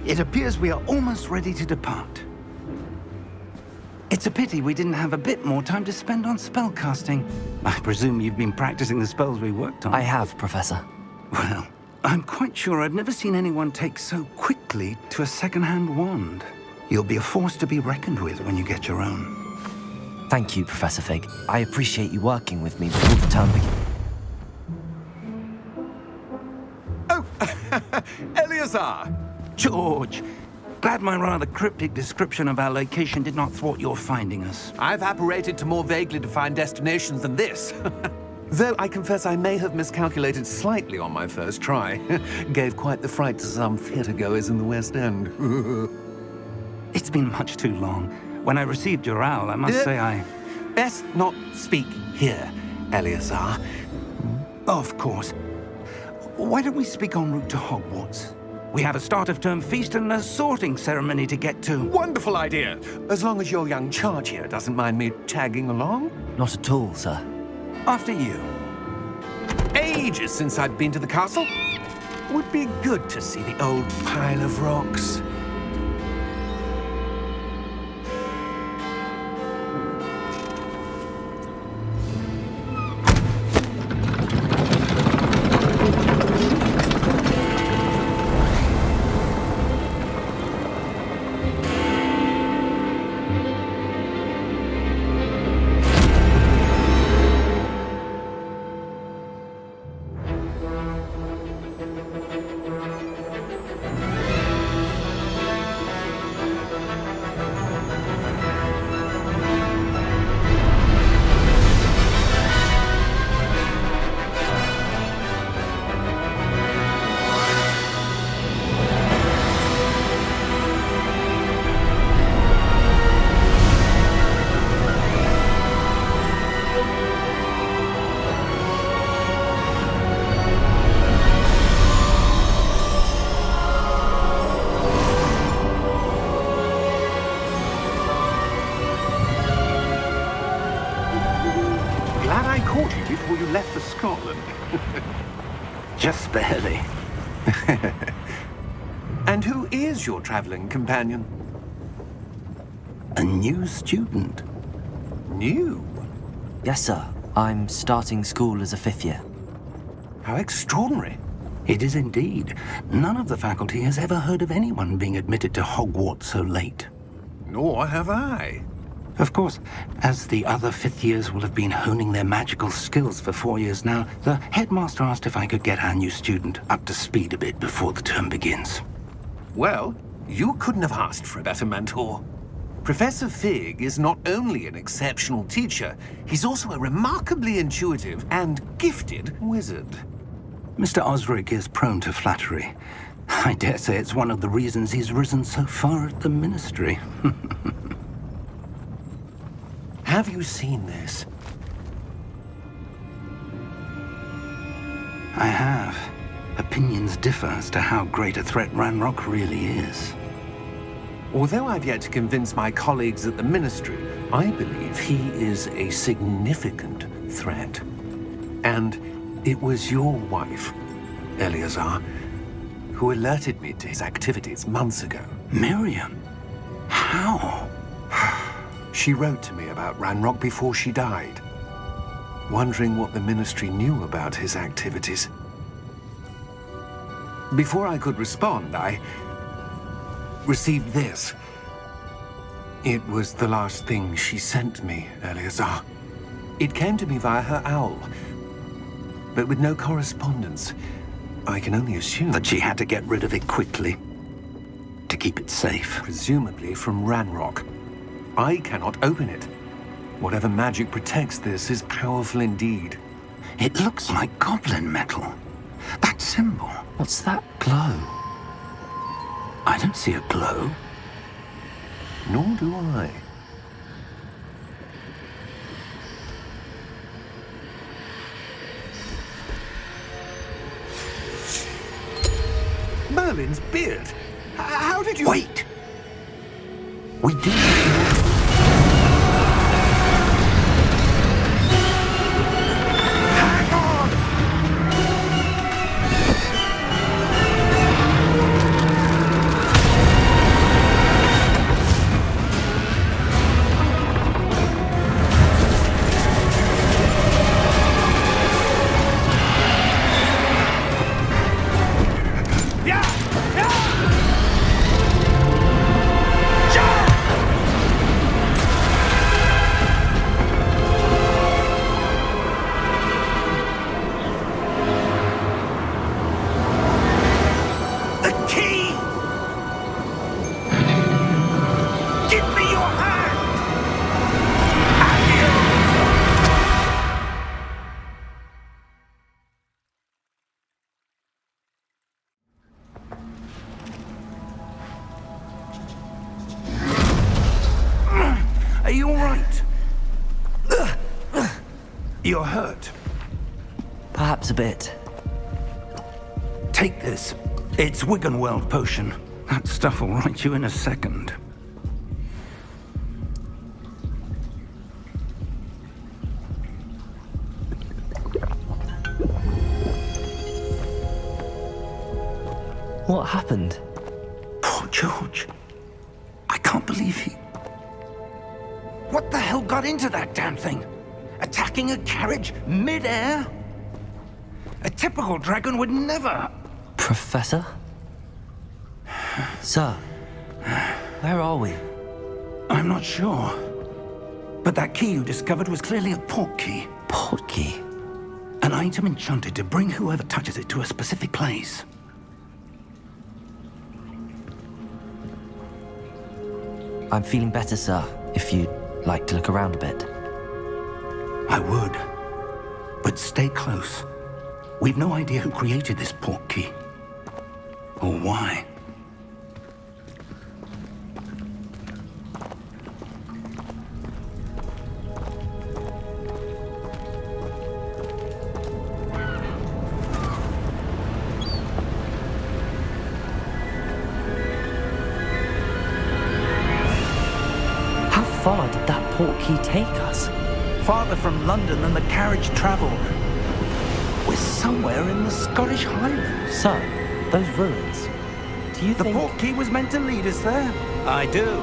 It appears we are almost ready to depart. It's a pity we didn't have a bit more time to spend on spellcasting. I presume you've been practicing the spells we worked on. I have, Professor. Well, I'm quite sure I've never seen anyone take so quickly to a second-hand wand. You'll be a force to be reckoned with when you get your own. Thank you, Professor Fig. I appreciate you working with me before the term begins. Oh, Eleazar! George, glad my rather cryptic description of our location did not thwart your finding us. I've apparated to more vaguely defined destinations than this. Though I confess I may have miscalculated slightly on my first try. Gave quite the fright to some theatre-goers in the West End. It's been much too long. When I received your owl, I must say I... Best not speak here, Eleazar. Of course. Why don't we speak en route to Hogwarts? We have a start-of-term feast and a sorting ceremony to get to. Wonderful idea! As long as your young charge here doesn't mind me tagging along. Not at all, sir. After you. Ages since I'd been to the castle. Would be good to see the old pile of rocks. before you left for Scotland. Just barely. And who is your traveling companion? A new student. New? Yes, sir. I'm starting school as a 5th year. How extraordinary. It is indeed. None of the faculty has ever heard of anyone being admitted to Hogwarts so late. Nor have I. Of course, as the other 5th years will have been honing their magical skills for 4 years now, the headmaster asked if I could get our new student up to speed a bit before the term begins. Well, you couldn't have asked for a better mentor. Professor Fig is not only an exceptional teacher, he's also a remarkably intuitive and gifted wizard. Mr. Osric is prone to flattery. I dare say it's one of the reasons he's risen so far at the ministry. Have you seen this? I have. Opinions differ as to how great a threat Ranrock really is. Although I've yet to convince my colleagues at the Ministry, I believe he is a significant threat. And it was your wife, Eleazar, who alerted me to his activities months ago. Miriam? How? She wrote to me about Ranrock before she died, wondering what the Ministry knew about his activities. Before I could respond, I received this. It was the last thing she sent me, Eleazar. It came to me via her owl, but with no correspondence. I can only assume That she had to get rid of it quickly to keep it safe. presumably from Ranrock. I cannot open it. Whatever magic protects this is powerful indeed. It looks like goblin metal. That symbol. What's that glow? I don't see a glow. Nor do I. Merlin's beard. How did you... Wait! We do. Hang on! The key! Give me your hand! Are you all right? You're hurt. Perhaps a bit. Take this. It's Wiggenweld potion. That stuff will right you in a second. What happened? Poor George. I can't believe he... What the hell got into that damn thing? Attacking a carriage mid-air? A typical dragon would never... Professor? Sir, where are we? I'm not sure. But that key you discovered was clearly a port key. Port key? An item enchanted to bring whoever touches it to a specific place. I'm feeling better, sir, if you'd like to look around a bit. I would. But stay close. We've no idea who created this port key. Or why. How far did that port key take us? Farther from London than the carriage traveled. We're somewhere in the Scottish Highlands. Sir, those ruins. Do you The think... portkey was meant to lead us there? I do.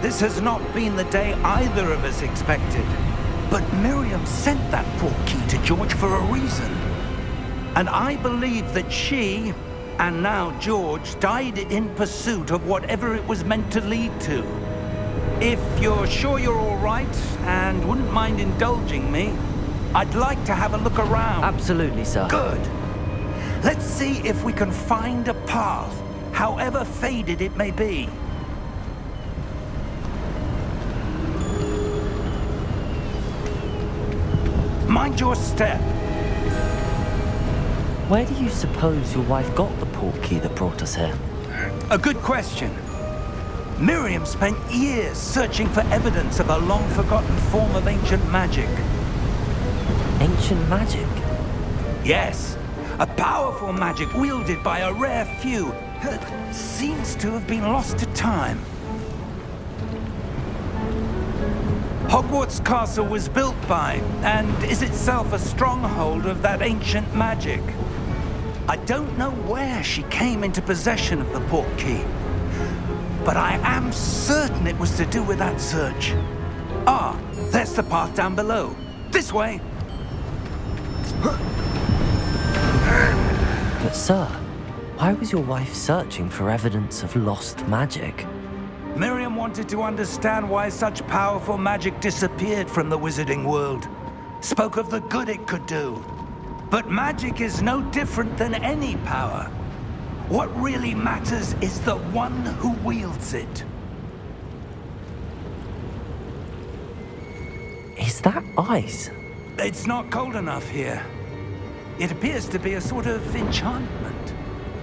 This has not been the day either of us expected. But Miriam sent that portkey to George for a reason. And I believe that she, and now George, died in pursuit of whatever it was meant to lead to. If you're sure you're all right, and wouldn't mind indulging me, I'd like to have a look around. Absolutely, sir. Good. Let's see if we can find a path, however faded it may be. Mind your step. Where do you suppose your wife got the portkey that brought us here? A good question. Miriam spent years searching for evidence of a long-forgotten form of ancient magic. Ancient magic? Yes, a powerful magic wielded by a rare few that seems to have been lost to time. Hogwarts Castle was built by, and is itself a stronghold of that ancient magic. I don't know where she came into possession of the portkey, but I am certain it was to do with that search. Ah, there's the path down below. This way. But sir, why was your wife searching for evidence of lost magic? Miriam wanted to understand why such powerful magic disappeared from the wizarding world. Spoke of the good it could do. But magic is no different than any power. What really matters is the one who wields it. Is that ice? It's not cold enough here. It appears to be a sort of enchantment.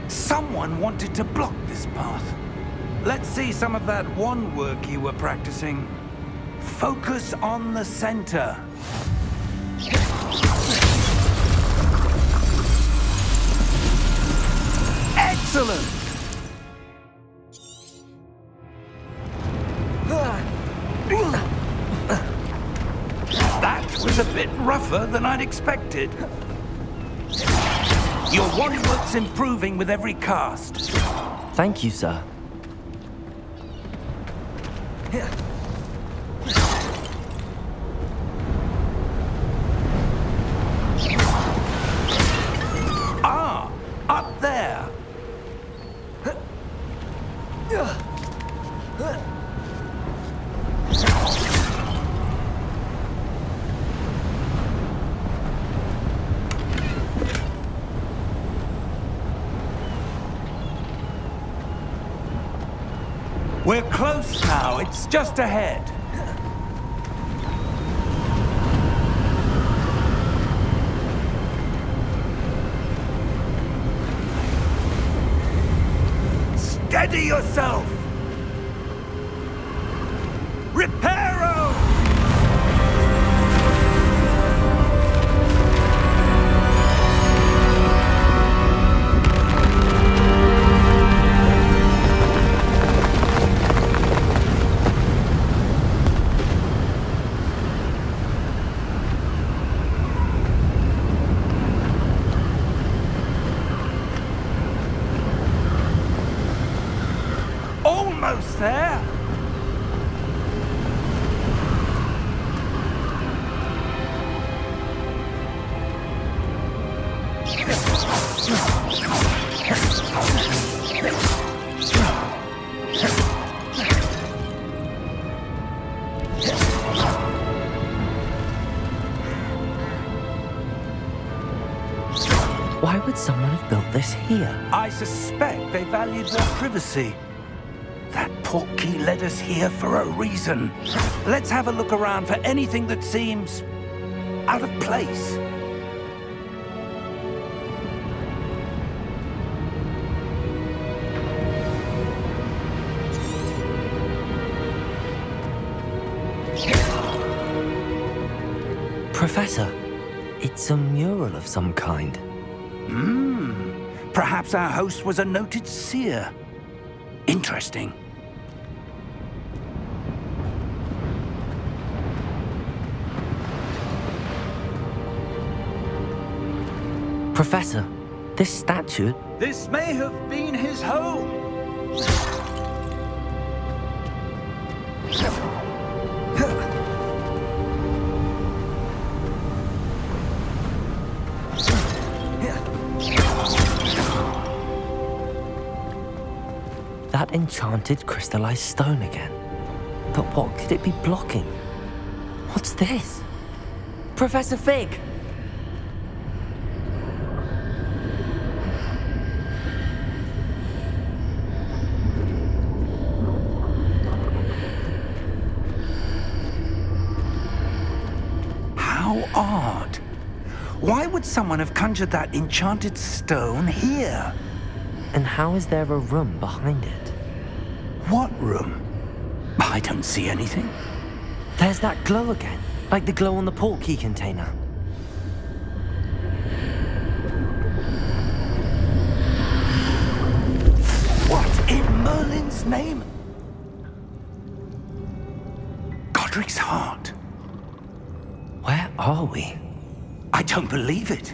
Someone wanted to block this path. Let's see some of that wand work you were practicing. Focus on the center. Excellent! That was a bit rougher than I'd expected. Your wand work's improving with every cast. Thank you, sir. Ah, up there. We're close now. It's just ahead. Steady yourself! Reparo! Almost there. Why would someone have built this here? I suspect they valued their privacy. That portkey led us here for a reason. Let's have a look around for anything that seems out of place. Professor, it's a mural of some kind. Perhaps our host was a noted seer. Interesting. Professor, this statue... This may have been his home. That enchanted crystallized stone again. But what could it be blocking? What's this? Professor Fig! How odd. Why would someone have conjured that enchanted stone here? And how is there a room behind it? What room? I don't see anything. There's that glow again, like the glow on the portkey container. What in Merlin's name? Godric's heart. Where are we? I don't believe it.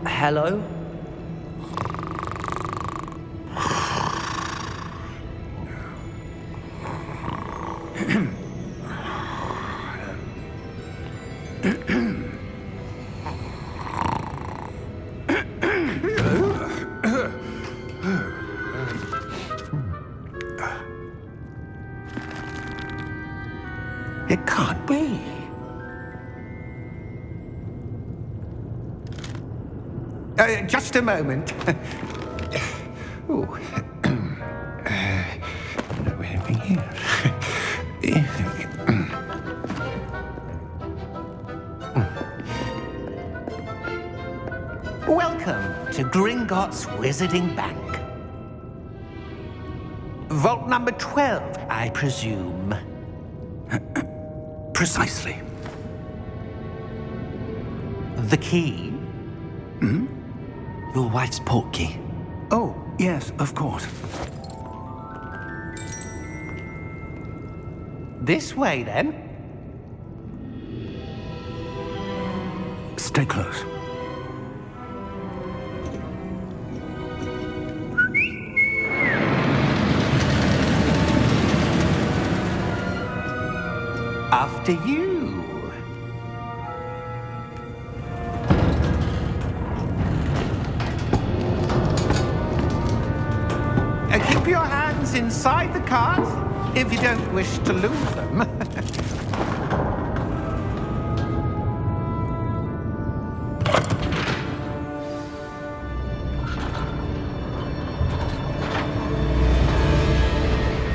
Hello? It can't be. Just a moment. Oh. No, anything here. Welcome to Gringotts Wizarding Bank. Vault number 12, I presume. Precisely. The key? Your wife's portkey. Oh, yes, of course. This way, then. Stay close. After you. Keep your hands inside the cart if you don't wish to lose them.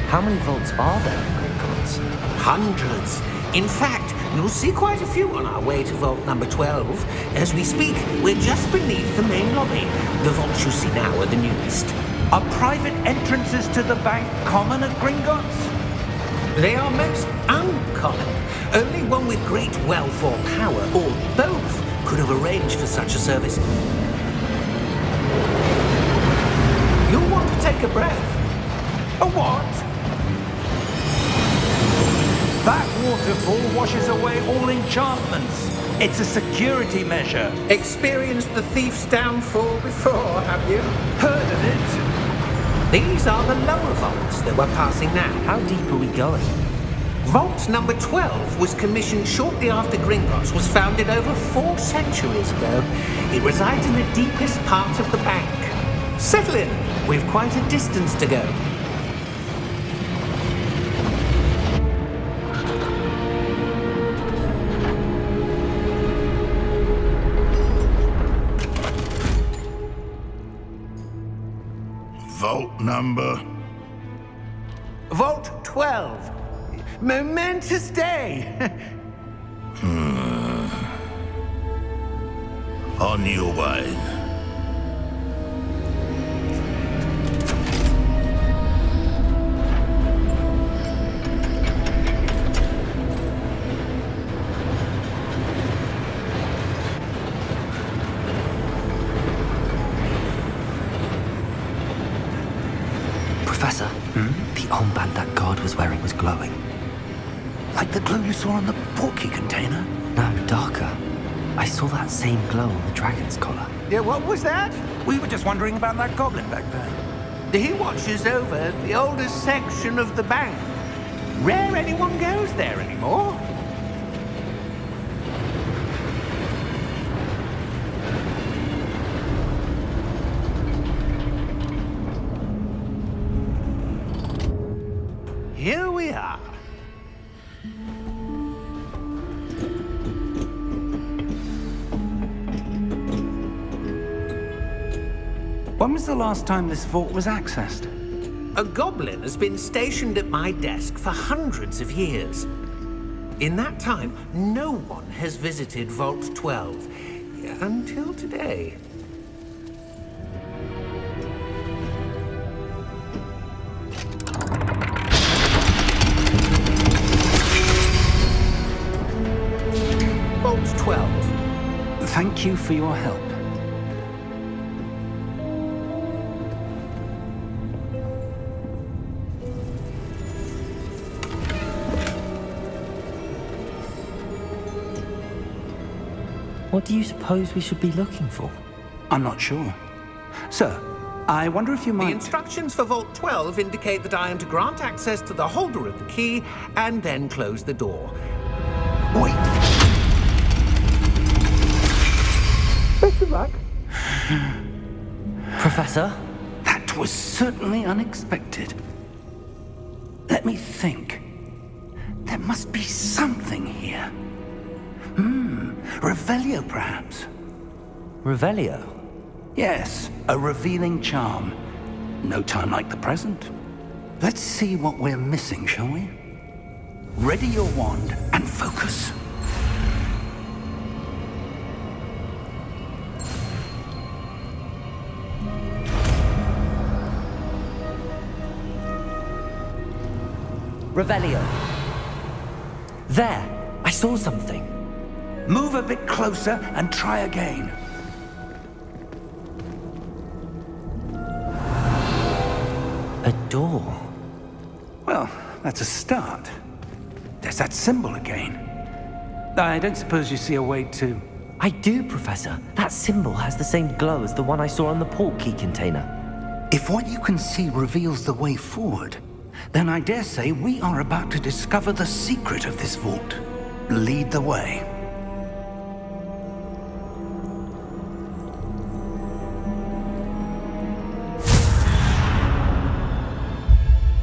How many vaults are there in Gringotts? Hundreds. In fact, you'll see quite a few on our way to vault number 12. As we speak, we're just beneath the main lobby. The vaults you see now are the newest. Are private entrances to the bank common at Gringotts? They are most uncommon. Only one with great wealth or power, or both, could have arranged for such a service. You'll want to take a breath. A what? That waterfall washes away all enchantments. It's a security measure. Experienced the thief's downfall before, have you? Heard of it? These are the lower vaults that we're passing now. How deep are we going? Vault number 12 was commissioned shortly after Gringotts was founded over 4 centuries ago. It resides in the deepest part of the bank. Settle in. We've quite a distance to go. Vault number? Vault 12. Momentous day. On your way. armband that guard was wearing was glowing. Like the glow you saw on the portkey container? No, darker. I saw that same glow on the dragon's collar. Yeah, what was that? We were just wondering about that goblin back there. He watches over the oldest section of the bank. Rare anyone goes there anymore. Here we are. When was the last time this vault was accessed? A goblin has been stationed at my desk for hundreds of years. In that time, no one has visited Vault 12 until today. Vault 12. Thank you for your help. What do you suppose we should be looking for? I'm not sure. Sir, I wonder if you The might... instructions for Vault 12 indicate that I am to grant access to the holder of the key and then close the door. Wait. Best of luck. Professor? That was certainly unexpected. Let me think. There must be something here. Revelio, perhaps? Revelio? Yes, a revealing charm. No time like the present. Let's see what we're missing, shall we? Ready your wand and focus. Revelio. There! I saw something. Move a bit closer and try again. A door. Well, that's a start. There's that symbol again. I don't suppose you see a way to... I do, Professor. That symbol has the same glow as the one I saw on the portkey container. If what you can see reveals the way forward, then I dare say we are about to discover the secret of this vault. Lead the way.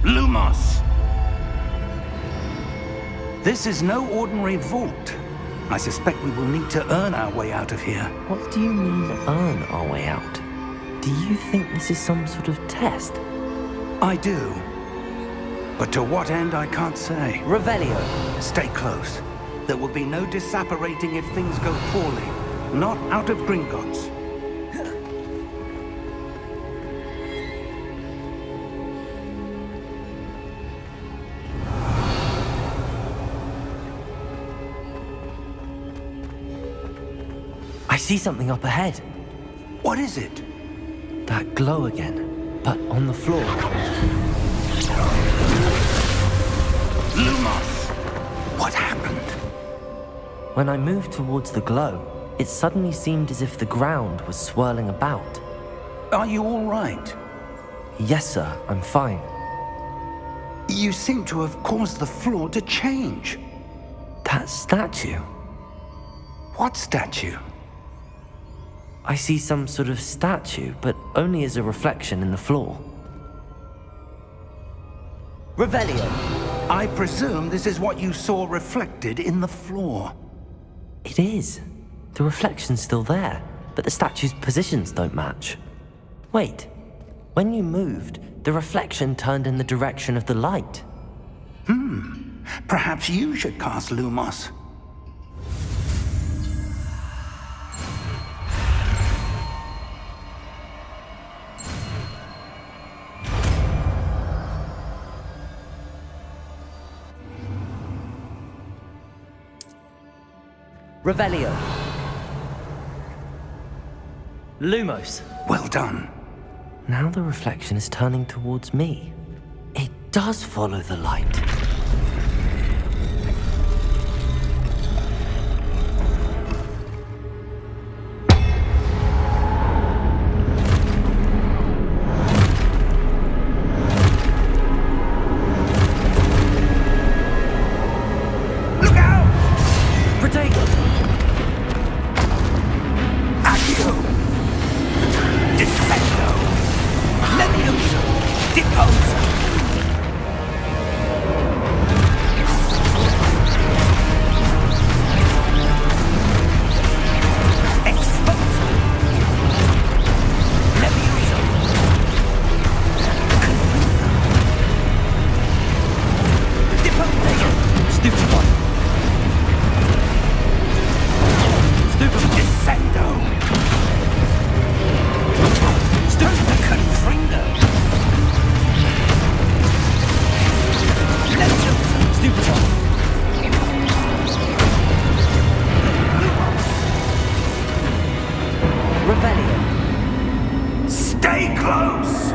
Lumos! This is no ordinary vault. I suspect we will need to earn our way out of here. What do you mean, earn our way out? Do you think this is some sort of test? I do. But to what end, I can't say. Revelio. Stay close. There will be no disapparating if things go poorly. Not out of Gringotts. I see something up ahead. What is it? That glow again, but on the floor. Lumos! What happened? When I moved towards the glow, it suddenly seemed as if the ground was swirling about. Are you all right? Yes, sir, I'm fine. You seem to have caused the floor to change. That statue. What statue? I see some sort of statue, but only as a reflection in the floor. Revelio. I presume this is what you saw reflected in the floor. It is. The reflection's still there, but the statue's positions don't match. Wait. When you moved, the reflection turned in the direction of the light. Perhaps you should cast Lumos. Revelio. Lumos. Well done. Now the reflection is turning towards me. It does follow the light. Look out! Protego! Accio! Descendo! Levioso! Deposo! Exposo! Levioso! Deposo! Stupefy! Stupefy! Descendo! Stupefy! Confringo! Levioso! Stupefy! Revelio! Stay close!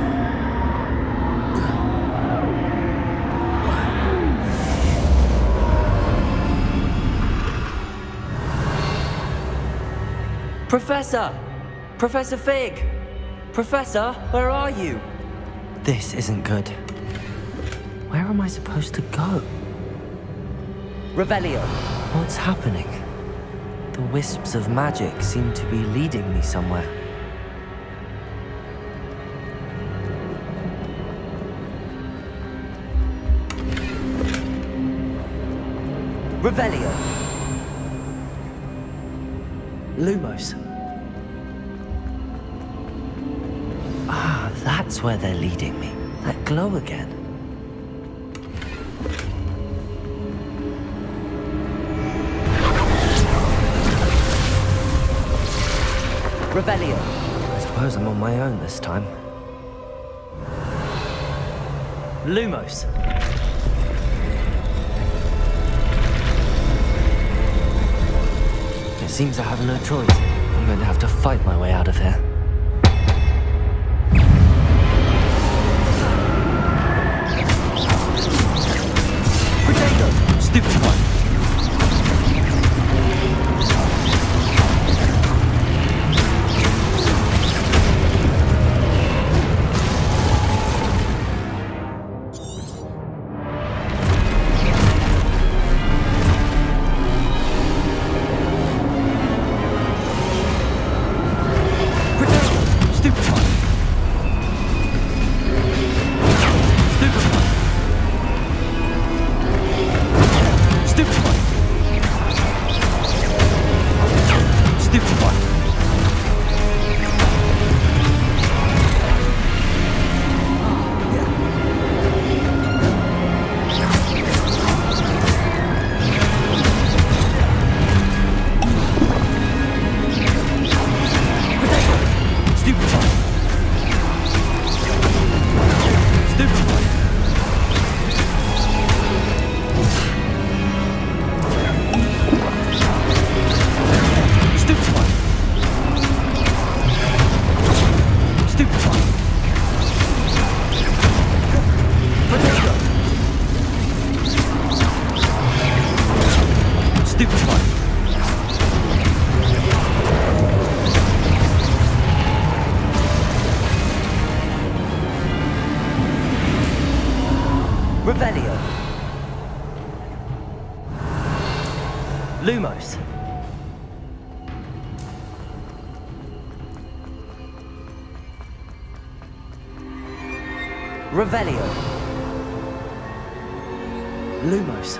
Professor! Professor Fig! Professor, where are you? This isn't good. Where am I supposed to go? Revelio! What's happening? The wisps of magic seem to be leading me somewhere. Revelio! Lumos. Ah, that's where they're leading me. That glow again. Revelio. I suppose I'm on my own this time. Lumos. It seems I have no choice. I'm going to have to fight my way out of here. Potato! Stupid one. Revelio. Lumos. Revelio. Lumos.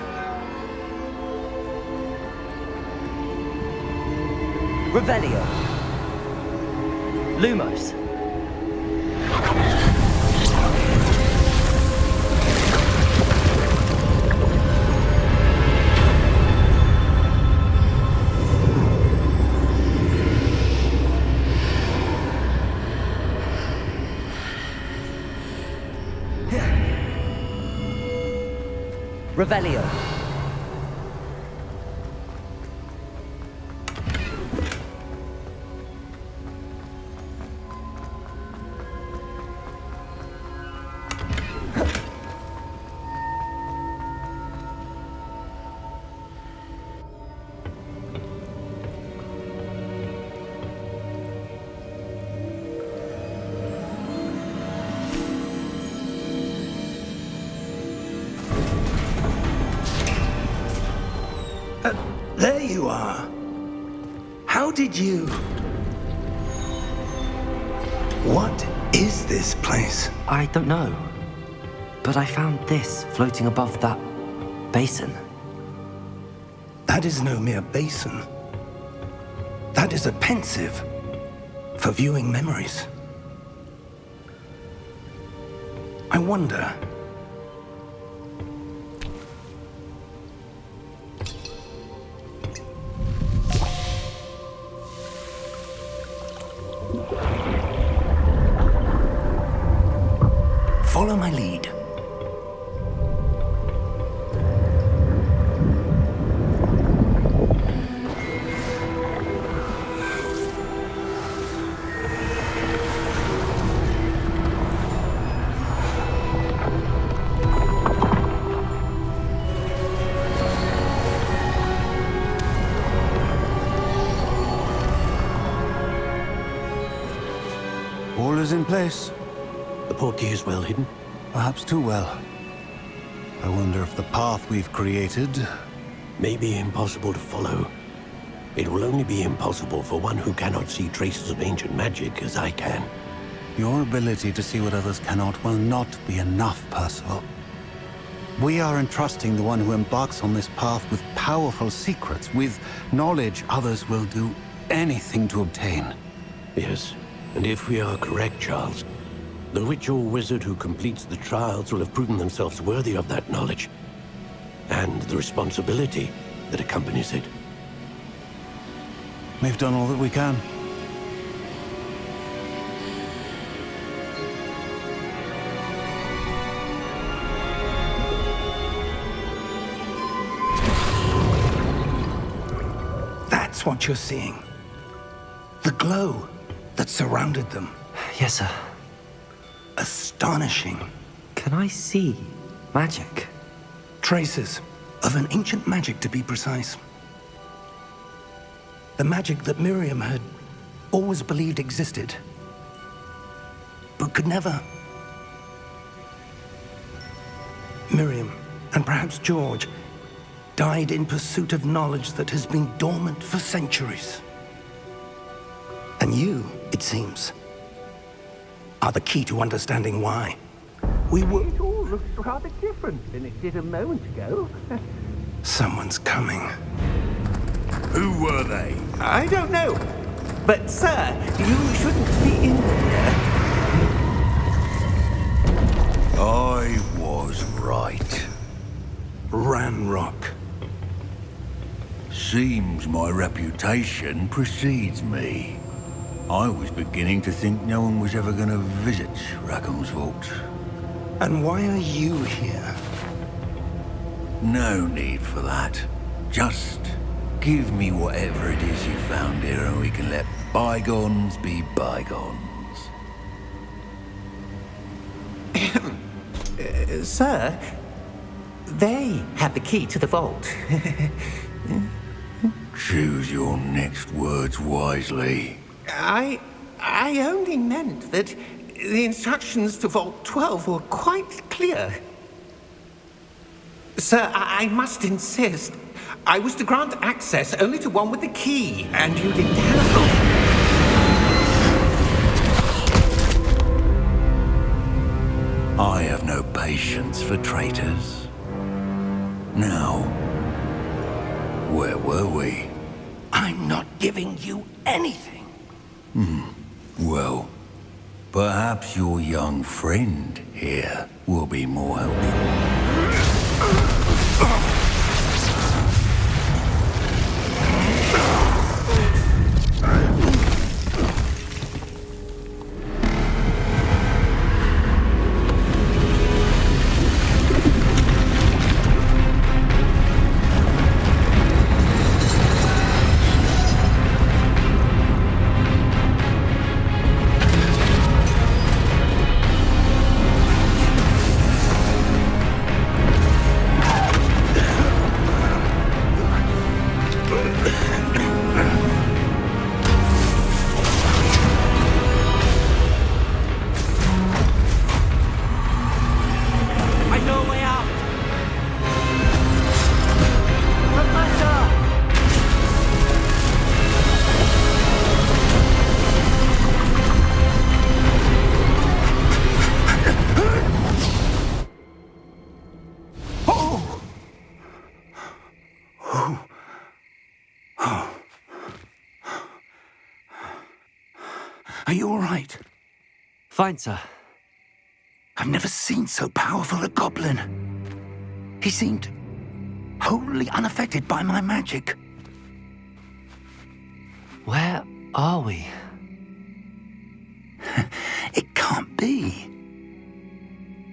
Revelio. Lumos. Revelio. There you are. How did you... What is this place? I don't know. But I found this floating above that basin. That is no mere basin. That is a pensive for viewing memories. I wonder... Follow my lead. All is in place. The portkey is well hidden. Perhaps too well. I wonder if the path we've created... May be impossible to follow. It will only be impossible for one who cannot see traces of ancient magic as I can. Your ability to see what others cannot will not be enough, Percival. We are entrusting the one who embarks on this path with powerful secrets, with knowledge others will do anything to obtain. Yes, and if we are correct, Charles, the witch or wizard who completes the trials will have proven themselves worthy of that knowledge, and the responsibility that accompanies it. We've done all that we can. That's what you're seeing. The glow that surrounded them. Yes, sir. Astonishing. Can I see magic? Traces of an ancient magic, to be precise. The magic that Miriam had always believed existed, but could never. Miriam, and perhaps George, died in pursuit of knowledge that has been dormant for centuries. And you, it seems, are the key to understanding why. We were... It all looks rather different than it did a moment ago. Someone's coming. Who were they? I don't know. But, sir, you shouldn't be in here. I was right. Ranrock. Seems my reputation precedes me. I was beginning to think no one was ever going to visit Rackham's vault. And why are you here? No need for that. Just give me whatever it is you found here and we can let bygones be bygones. Sir, they have the key to the vault. Choose your next words wisely. I only meant that the instructions to Vault 12 were quite clear. Sir, I must insist. I was to grant access only to one with the key, and you didn't have... I have no patience for traitors. Now, where were we? I'm not giving you anything. Well, perhaps your young friend here will be more helpful. Are you all right? Fine, sir. I've never seen so powerful a goblin. He seemed wholly unaffected by my magic. Where are we? It can't be.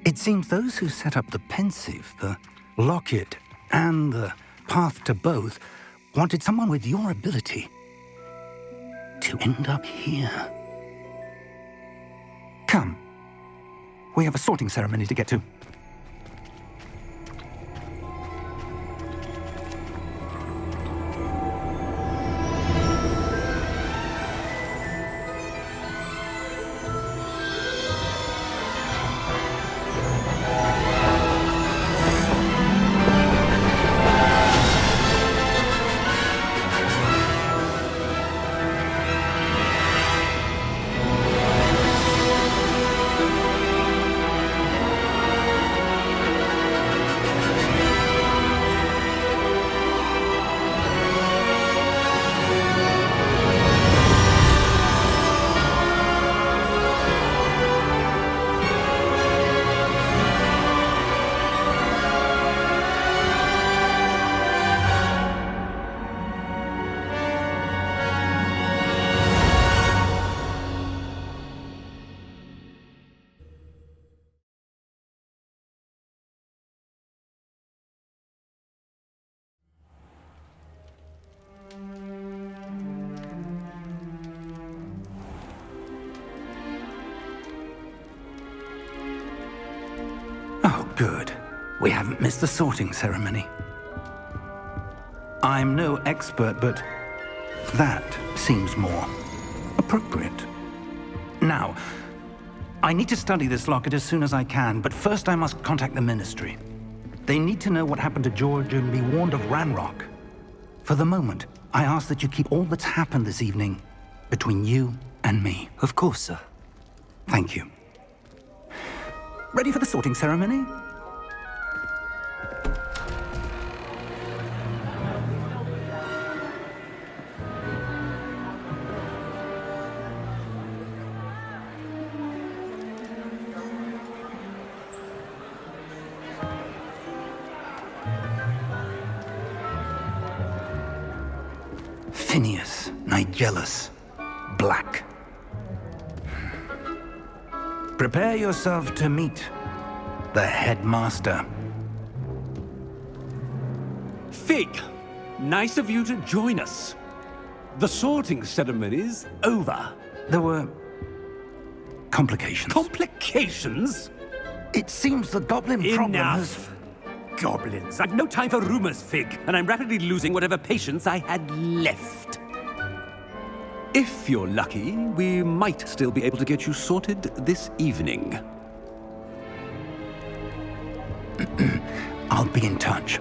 It seems those who set up the pensive, the locket, and the path to both wanted someone with your ability to end up here. Come. We have a sorting ceremony to get to. Oh, good. We haven't missed the sorting ceremony. I'm no expert, but that seems more appropriate. Now, I need to study this locket as soon as I can, but first I must contact the Ministry. They need to know what happened to George and be warned of Ranrock. For the moment, I ask that you keep all that's happened this evening between you and me. Of course, sir. Thank you. Ready for the sorting ceremony? Phineas, Nigellus, Black. Prepare yourself to meet the headmaster. Fig, nice of you to join us. The sorting ceremony's over. There were complications. Complications? It seems the goblin problem has... Enough. Goblins. I've no time for rumors, Fig, and I'm rapidly losing whatever patience I had left. If you're lucky, we might still be able to get you sorted this evening. I'll be in touch.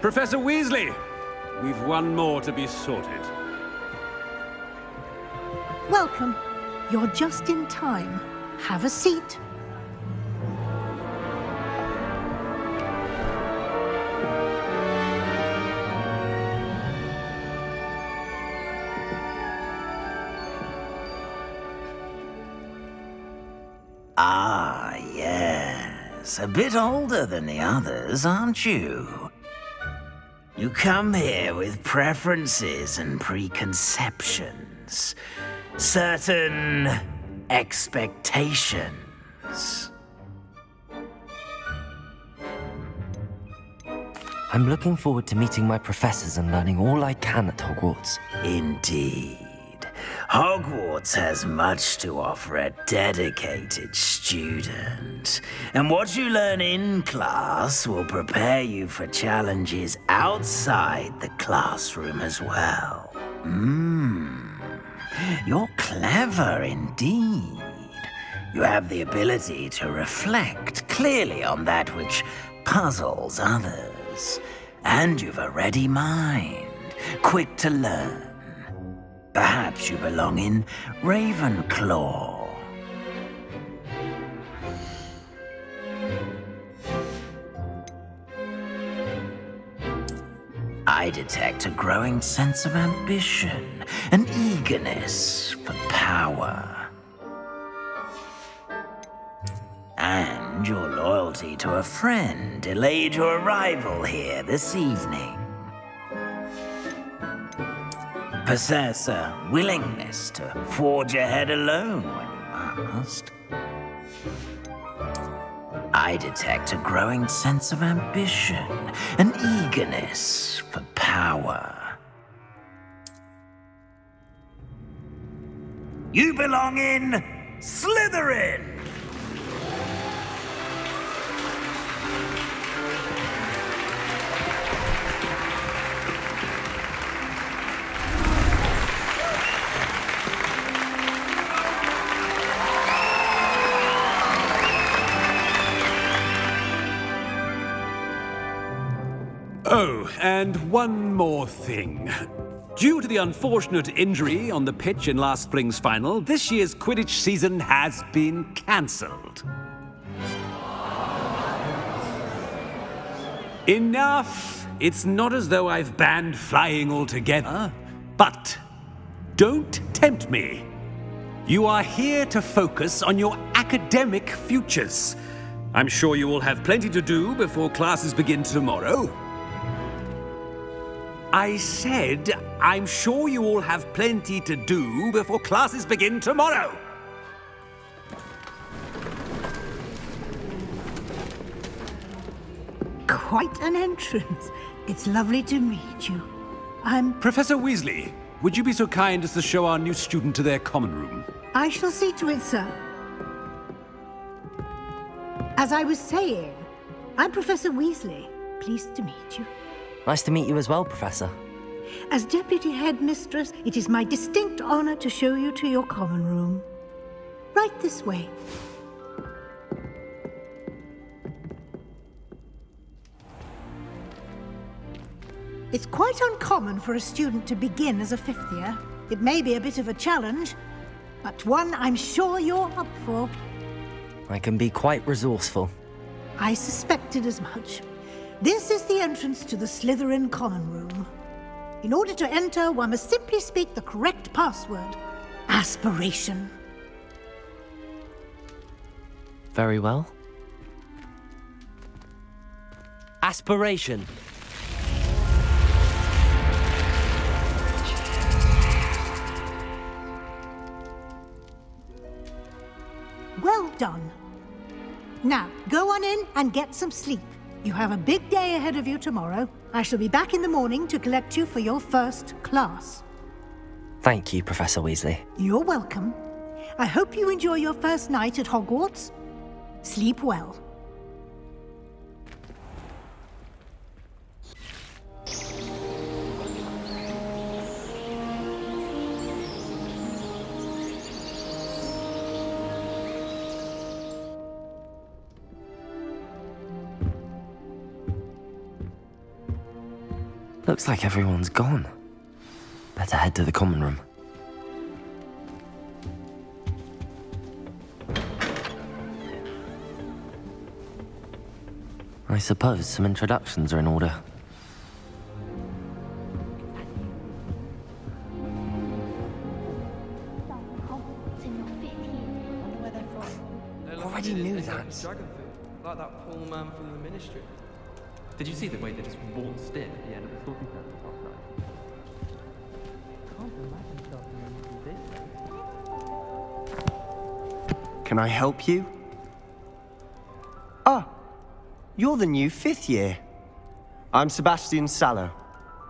Professor Weasley, we've one more to be sorted. Welcome. You're just in time. Have a seat. Ah, yes. A bit older than the others, aren't you? You come here with preferences and preconceptions. Certain expectations. I'm looking forward to meeting my professors and learning all I can at Hogwarts. Indeed. Hogwarts has much to offer a dedicated student. And what you learn in class will prepare you for challenges outside the classroom as well. You're clever indeed. You have the ability to reflect clearly on that which puzzles others. And you've a ready mind, quick to learn. Perhaps you belong in Ravenclaw. I detect a growing sense of ambition, an eagerness for power. And your loyalty to a friend delayed your arrival here this evening. Possess a willingness to forge ahead alone when you must. I detect a growing sense of ambition, an eagerness for power. You belong in Slytherin! Oh, and one more thing. Due to the unfortunate injury on the pitch in last spring's final, this year's Quidditch season has been cancelled. Enough! It's not as though I've banned flying altogether, but don't tempt me. You are here to focus on your academic futures. I'm sure you will have plenty to do before classes begin tomorrow. I said, I'm sure you all have plenty to do before classes begin tomorrow. Quite an entrance. It's lovely to meet you. I'm... Professor Weasley, would you be so kind as to show our new student to their common room? I shall see to it, sir. As I was saying, I'm Professor Weasley. Pleased to meet you. Nice to meet you as well, Professor. As Deputy Headmistress, it is my distinct honor to show you to your common room. Right this way. It's quite uncommon for a student to begin as a fifth year. It may be a bit of a challenge, but one I'm sure you're up for. I can be quite resourceful. I suspected as much. This is the entrance to the Slytherin common room. In order to enter, one must simply speak the correct password. Aspiration. Very well. Aspiration. Well done. Now, go on in and get some sleep. You have a big day ahead of you tomorrow. I shall be back in the morning to collect you for your first class. Thank you, Professor Weasley. You're welcome. I hope you enjoy your first night at Hogwarts. Sleep well. Looks like everyone's gone. Better head to the common room. I suppose some introductions are in order. Already knew that. Like that poor man from the ministry. Did you see the way they just waltzed in at the end of the talking session last night? Can't imagine something this. Can I help you? Ah, you're the new fifth year. I'm Sebastian Sallow.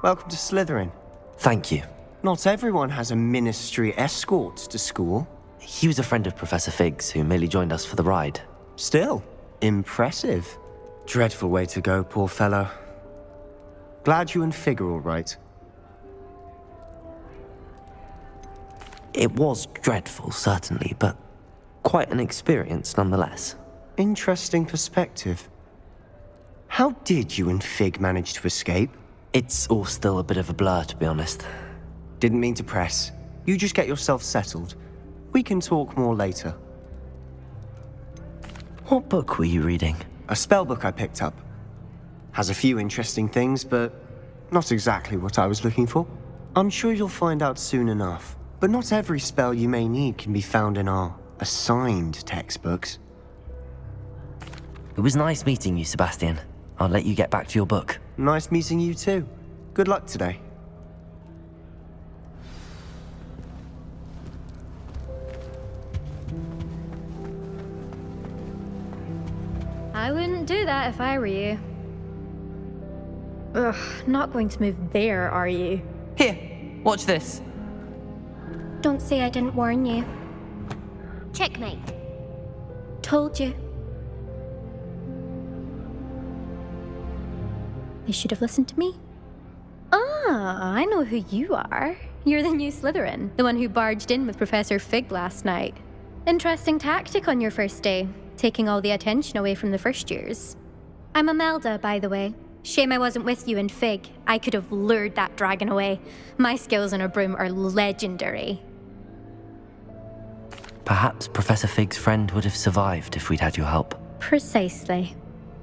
Welcome to Slytherin. Thank you. Not everyone has a ministry escort to school. He was a friend of Professor Fig's who merely joined us for the ride. Still, impressive. Dreadful way to go, poor fellow. Glad you and Fig are all right. It was dreadful, certainly, but quite an experience nonetheless. Interesting perspective. How did you and Fig manage to escape? It's all still a bit of a blur, to be honest. Didn't mean to press. You just get yourself settled. We can talk more later. What book were you reading? A spell book I picked up. Has a few interesting things, but not exactly what I was looking for. I'm sure you'll find out soon enough. But not every spell you may need can be found in our assigned textbooks. It was nice meeting you, Sebastian. I'll let you get back to your book. Nice meeting you too. Good luck today. I wouldn't do that if I were you. Ugh, not going to move there, are you? Here, watch this. Don't say I didn't warn you. Checkmate. Told you. They should have listened to me. Ah, I know who you are. You're the new Slytherin, the one who barged in with Professor Fig last night. Interesting tactic on your first day, taking all the attention away from the first years. I'm Imelda, by the way. Shame I wasn't with you and Fig. I could have lured that dragon away. My skills on a broom are legendary. Perhaps Professor Fig's friend would have survived if we'd had your help. Precisely.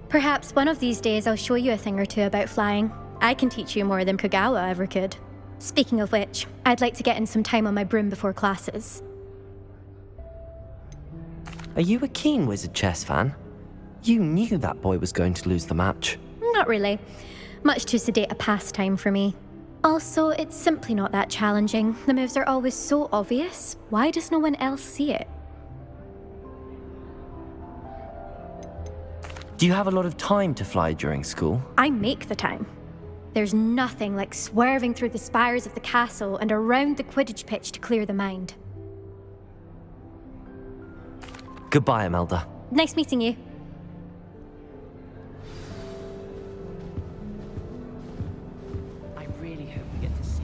Perhaps one of these days I'll show you a thing or two about flying. I can teach you more than Kogawa ever could. Speaking of which, I'd like to get in some time on my broom before classes. Are you a keen Wizard chess fan? You knew that boy was going to lose the match. Not really. Much too sedate a pastime for me. Also, it's simply not that challenging. The moves are always so obvious. Why does no one else see it? Do you have a lot of time to fly during school? I make the time. There's nothing like swerving through the spires of the castle and around the Quidditch pitch to clear the mind. Goodbye, Imelda. Nice meeting you. I really hope we get to see.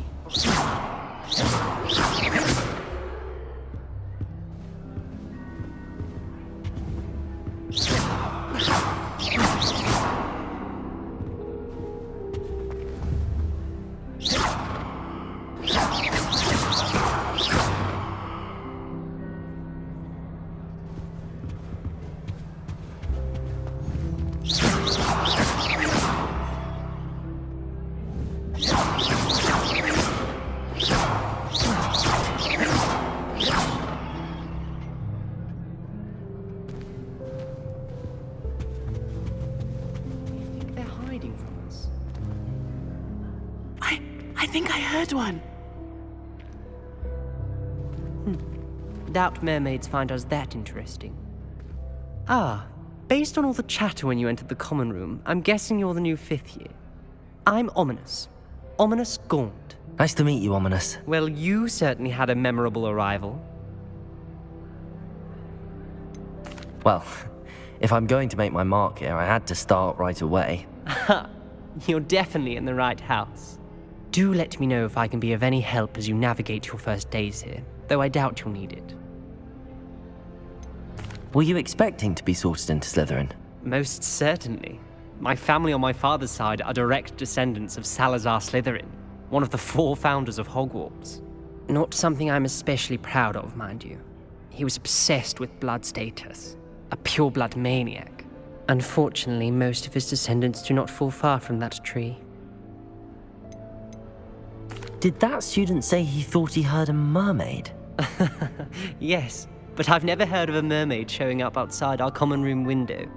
I think I heard one. Doubt mermaids find us that interesting. Ah, based on all the chatter when you entered the common room, I'm guessing you're the new 5th year. I'm Ominous. Ominous Gaunt. Nice to meet you, Ominous. Well, you certainly had a memorable arrival. Well, if I'm going to make my mark here, I had to start right away. You're definitely in the right house. Do let me know if I can be of any help as you navigate your first days here, though I doubt you'll need it. Were you expecting to be sorted into Slytherin? Most certainly. My family on my father's side are direct descendants of Salazar Slytherin, one of the 4 founders of Hogwarts. Not something I'm especially proud of, mind you. He was obsessed with blood status, a pure-blood maniac. Unfortunately, most of his descendants do not fall far from that tree. Did that student say he thought he heard a mermaid? Yes, but I've never heard of a mermaid showing up outside our common room window.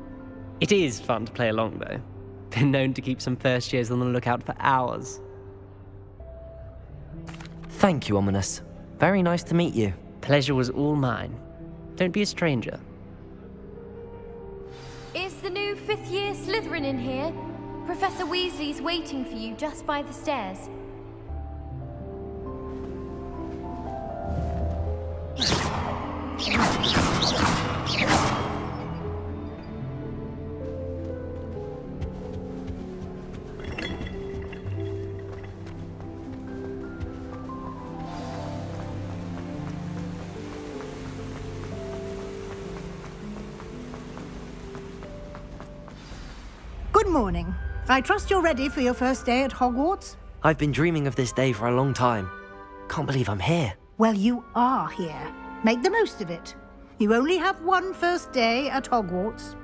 It is fun to play along, though. Been known to keep some first years on the lookout for hours. Thank you, Ominous. Very nice to meet you. Pleasure was all mine. Don't be a stranger. Is the new 5th year Slytherin in here? Professor Weasley's waiting for you just by the stairs. Good morning. I trust you're ready for your first day at Hogwarts? I've been dreaming of this day for a long time. Can't believe I'm here. Well, you are here. Make the most of it. You only have one first day at Hogwarts.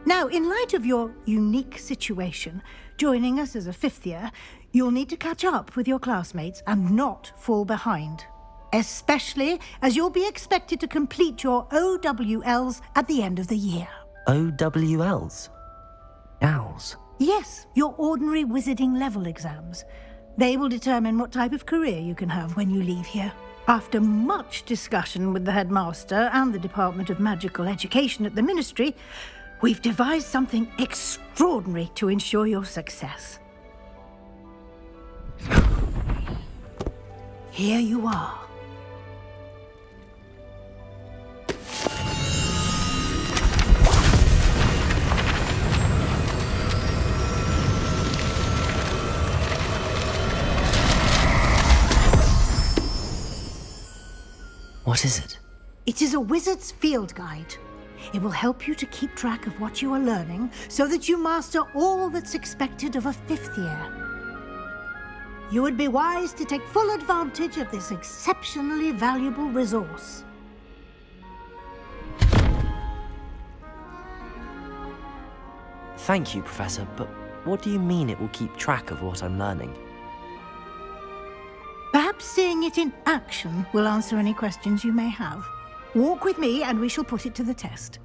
Now, in light of your unique situation, joining us as a fifth year, you'll need to catch up with your classmates and not fall behind. Especially as you'll be expected to complete your OWLs at the end of the year. OWLs? Owls? Yes, your ordinary wizarding level exams. They will determine what type of career you can have when you leave here. After much discussion with the headmaster and the Department of Magical Education at the Ministry, we've devised something extraordinary to ensure your success. Here you are. What is it? It is a wizard's field guide. It will help you to keep track of what you are learning so that you master all that's expected of a fifth year. You would be wise to take full advantage of this exceptionally valuable resource. Thank you, Professor, but what do you mean it will keep track of what I'm learning? Perhaps seeing it in action will answer any questions you may have. Walk with me and we shall put it to the test.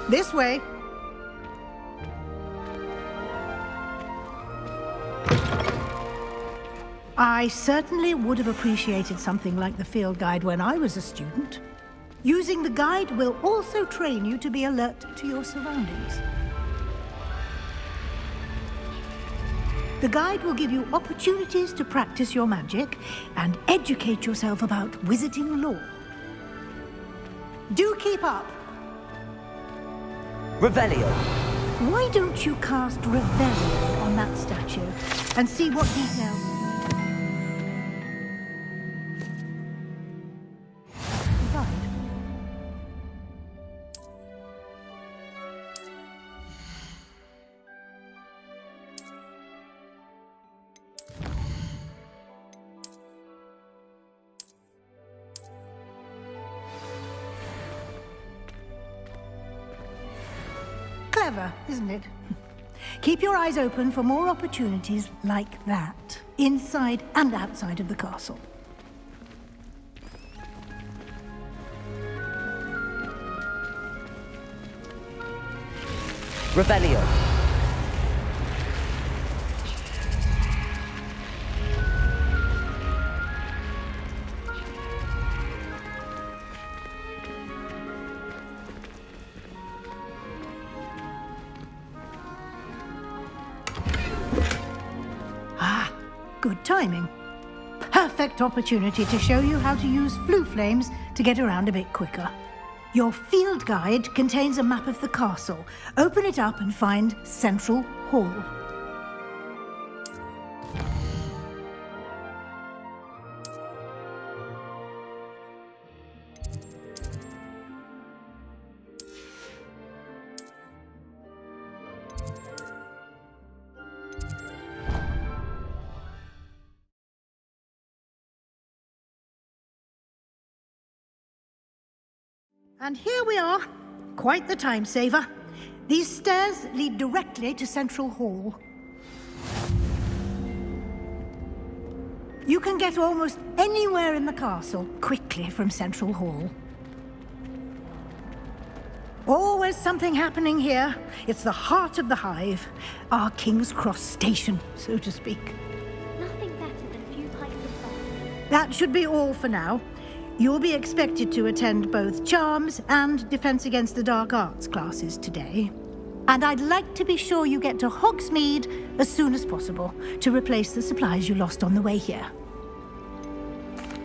This way. I certainly would have appreciated something like the field guide when I was a student. Using the guide will also train you to be alert to your surroundings. The guide will give you opportunities to practice your magic and educate yourself about wizarding lore. Do keep up. Revelio. Why don't you cast Revelio on that statue and see what details... Clever, isn't it? Keep your eyes open for more opportunities like that, inside and outside of the castle. Revelio. Good timing. Perfect opportunity to show you how to use flue flames to get around a bit quicker. Your field guide contains a map of the castle. Open it up and find Central Hall. And here we are. Quite the time saver. These stairs lead directly to Central Hall. You can get almost anywhere in the castle quickly from Central Hall. Always something happening here. It's the heart of the hive. Our King's Cross station, so to speak. Nothing better than a few pints of fun. That should be all for now. You'll be expected to attend both Charms and Defense Against the Dark Arts classes today. And I'd like to be sure you get to Hogsmeade as soon as possible to replace the supplies you lost on the way here.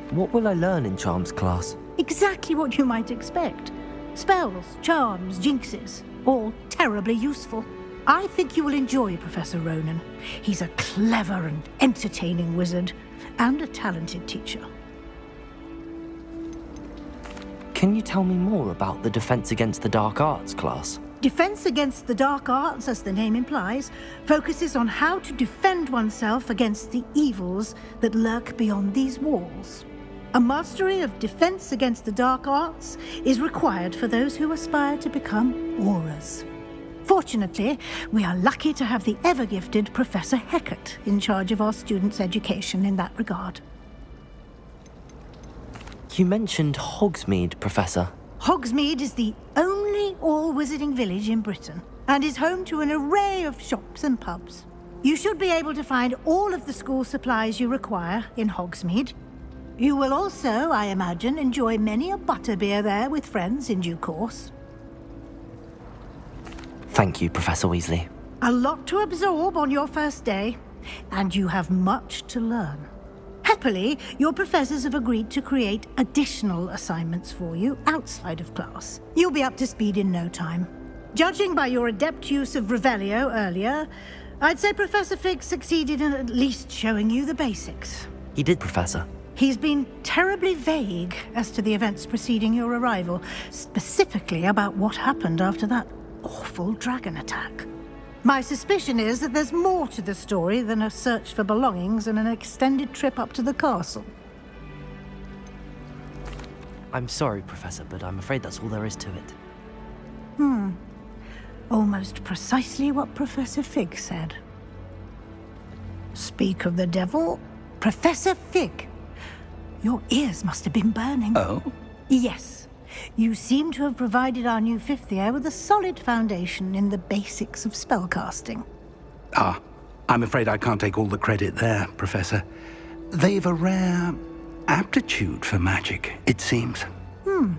What will I learn in Charms class? Exactly what you might expect. Spells, charms, jinxes, all terribly useful. I think you will enjoy Professor Ronan. He's a clever and entertaining wizard, and a talented teacher. Can you tell me more about the Defense Against the Dark Arts class? Defense against the dark arts, as the name implies, focuses on how to defend oneself against the evils that lurk beyond these walls. A mastery of defense against the dark arts is required for those who aspire to become Aurors. Fortunately, we are lucky to have the ever-gifted Professor Hecat in charge of our students' education in that regard. You mentioned Hogsmeade, Professor. Hogsmeade is the only all-wizarding village in Britain and is home to an array of shops and pubs. You should be able to find all of the school supplies you require in Hogsmeade. You will also, I imagine, enjoy many a butterbeer there with friends in due course. Thank you, Professor Weasley. A lot to absorb on your first day, and you have much to learn. Happily, your professors have agreed to create additional assignments for you outside of class. You'll be up to speed in no time. Judging by your adept use of Revelio earlier, I'd say Professor Fig succeeded in at least showing you the basics. He did, Professor. He's been terribly vague as to the events preceding your arrival, specifically about what happened after that awful dragon attack. My suspicion is that there's more to the story than a search for belongings and an extended trip up to the castle. I'm sorry, Professor, but I'm afraid that's all there is to it. Almost precisely what Professor Fig said. Speak of the devil, Professor Fig. Your ears must have been burning. Oh? Yes. You seem to have provided our new fifth year with a solid foundation in the basics of spellcasting. Ah, I'm afraid I can't take all the credit there, Professor. They've a rare aptitude for magic, it seems. Well,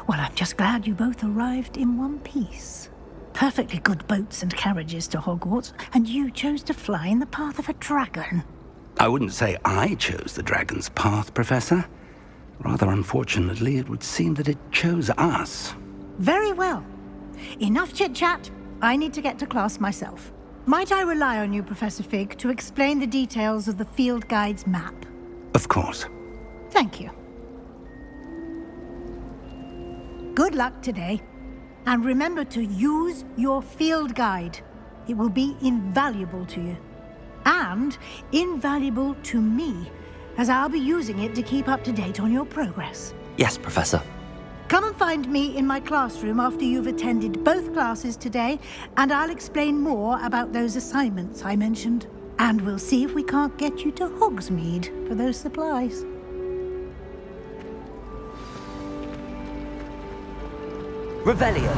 I'm just glad you both arrived in one piece. Perfectly good boats and carriages to Hogwarts, and you chose to fly in the path of a dragon. I wouldn't say I chose the dragon's path, Professor. Rather unfortunately, it would seem that it chose us. Very well. Enough chit-chat. I need to get to class myself. Might I rely on you, Professor Fig, to explain the details of the field guide's map? Of course. Thank you. Good luck today. And remember to use your field guide. It will be invaluable to you. And invaluable to me, as I'll be using it to keep up to date on your progress. Yes, Professor. Come and find me in my classroom after you've attended both classes today, and I'll explain more about those assignments I mentioned. And we'll see if we can't get you to Hogsmeade for those supplies. Revelio!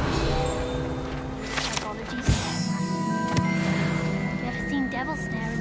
Never seen devil stare